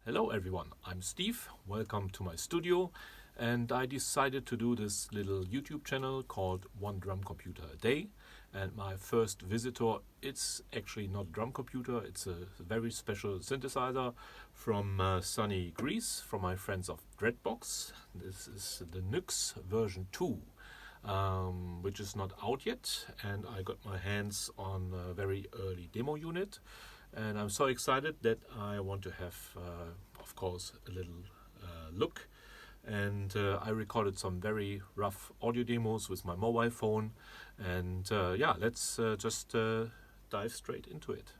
Hello everyone, I'm Steve, welcome to my studio, and I decided to do this little YouTube channel called One Drum Computer a Day. And my first visitor, it's actually not a drum computer, it's a very special synthesizer from sunny Greece, from my friends of Dreadbox. This is the Nyx version 2, which is not out yet, and I got my hands on a very early demo unit. And I'm so excited that I want to have, of course, a little look. And I recorded some very rough audio demos with my mobile phone. And yeah, let's just dive straight into it.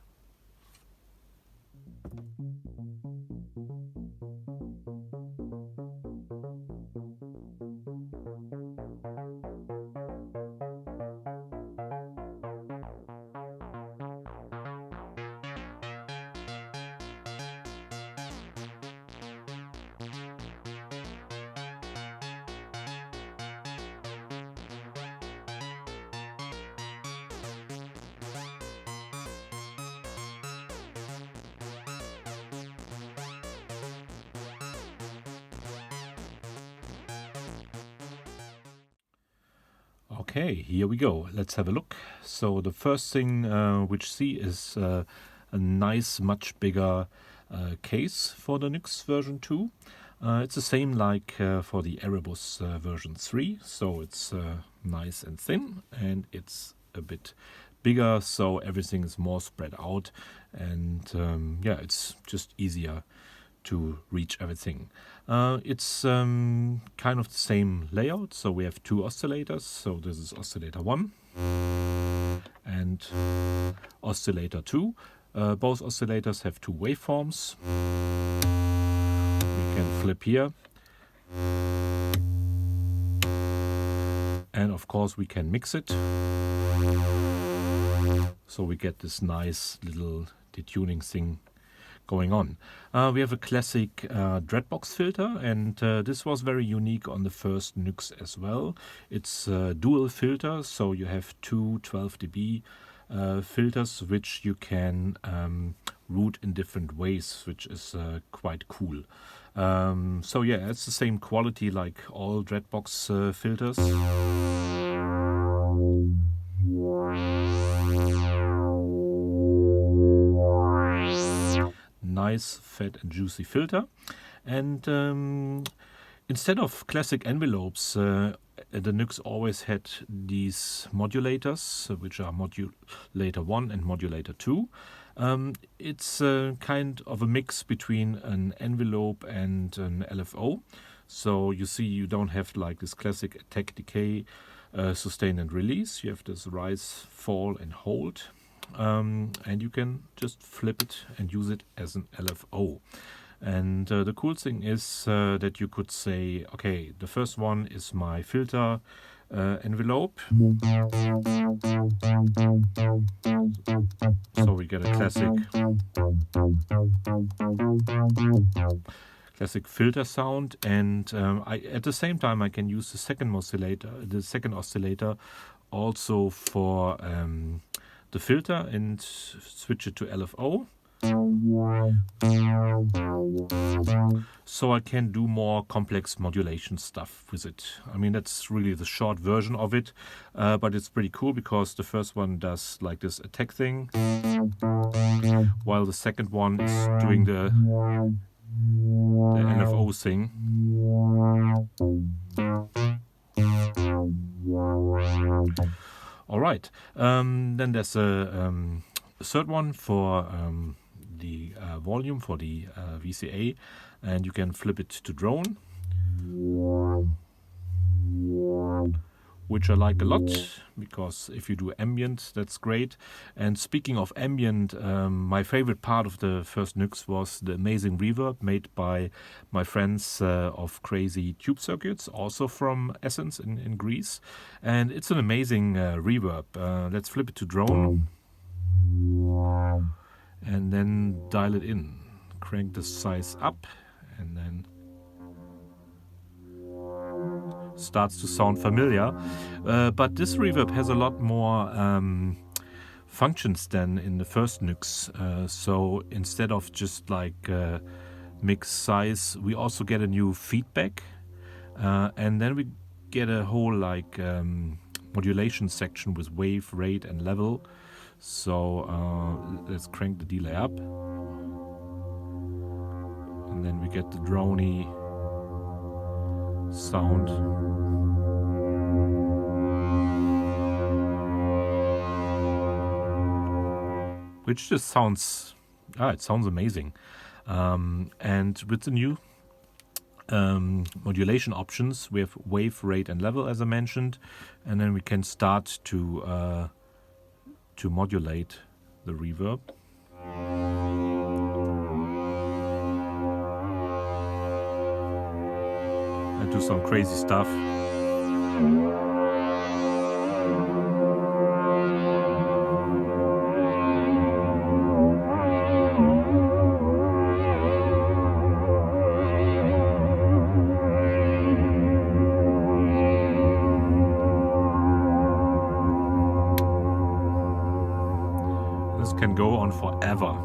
Okay, here we go. Let's have a look. So the first thing which see is a nice, much bigger case for the Nyx version 2. It's the same like for the Erebus version 3. So it's nice and thin, and it's a bit bigger, so everything is more spread out, and yeah, it's just easier to reach everything. It's kind of the same layout, so we have two oscillators. So this is oscillator 1 and oscillator 2. Both oscillators have two waveforms. We can flip here, and of course we can mix it, so we get this nice little detuning thing going on. We have a classic dreadbox filter, and this was very unique on the first Nyx as well. It's a dual filter, so you have two 12 dB filters which you can route in different ways, which is quite cool. So yeah, it's the same quality like all dreadbox filters. Nice, fat and juicy filter. And instead of classic envelopes, the Nyx always had these modulators, which are modulator 1 and modulator 2. It's kind of a mix between an envelope and an LFO. So you see, you don't have like this classic attack, decay, sustain and release. You have this rise, fall and hold. And you can just flip it and use it as an LFO. And the cool thing is that you could say, okay, the first one is my filter envelope. So we get a classic filter sound, and at the same time I can use the second oscillator also for the filter and switch it to LFO. So I can do more complex modulation stuff with it. I mean, that's really the short version of it, but it's pretty cool because the first one does like this attack thing, while the second one is doing the LFO thing. All right, then there's a third one for the volume, for the VCA, and you can flip it to drone, which I like a lot, because if you do ambient, that's great. And speaking of ambient, my favorite part of the first Nyx was the amazing reverb made by my friends of Crazy Tube Circuits, also from Essence in Greece. And it's an amazing reverb. Let's flip it to drone and then dial it in. Crank the size up, and then starts to sound familiar. But this reverb has a lot more functions than in the first Nyx. So instead of just like mix size. We also get a new feedback, and then we get a whole like modulation section with wave, rate, and level. So let's crank the delay up, and then we get the drony sound. Which just sounds, it sounds amazing. And with the new modulation options, we have wave, rate, and level, as I mentioned, and then we can start to modulate the reverb. And do some crazy stuff. Can go on forever.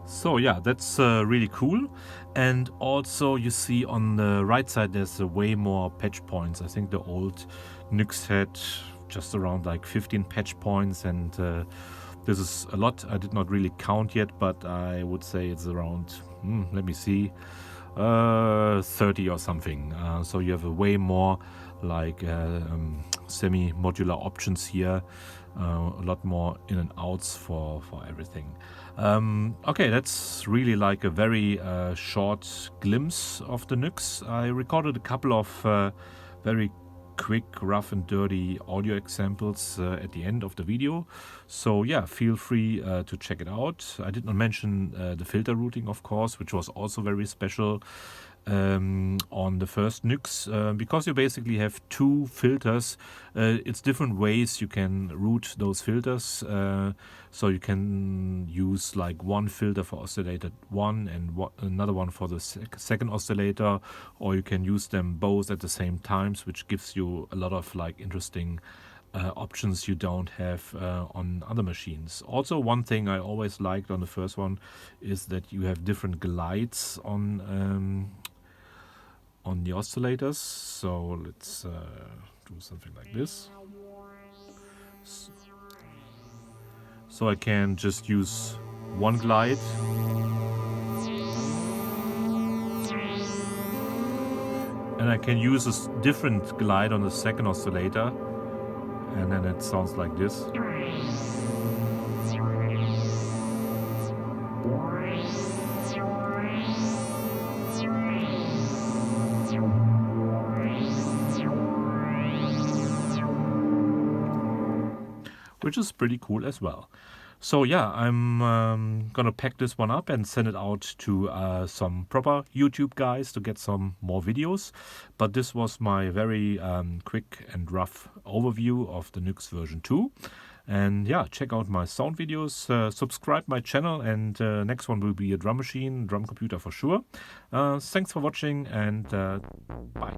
So yeah, that's really cool. And also you see on the right side there's way more patch points. I think the old Nyx had just around like 15 patch points, and this is a lot. I did not really count yet, but I would say it's around, let me see, 30 or something. So you have a way more like semi-modular options here. A lot more in and outs for everything. Okay, that's really like a very short glimpse of the Nyx. I recorded a couple of very quick, rough and dirty audio examples at the end of the video. So yeah, feel free to check it out. I did not mention the filter routing, of course, which was also very special on the first Nyx, because you basically have two filters. It's different ways you can route those filters. So you can use like one filter for oscillator 1 and another one for the second oscillator, or you can use them both at the same times, which gives you a lot of like interesting options you don't have on other machines. Also, one thing I always liked on the first one is that you have different glides on the oscillators. So let's do something like this. So I can just use one glide, and I can use a different glide on the second oscillator, and then it sounds like this. Which is pretty cool as well. So yeah, I'm gonna pack this one up and send it out to some proper YouTube guys to get some more videos. But this was my very quick and rough overview of the Nyx version 2. And yeah, check out my sound videos, subscribe my channel, and next one will be a drum machine, drum computer for sure. Thanks for watching, and bye.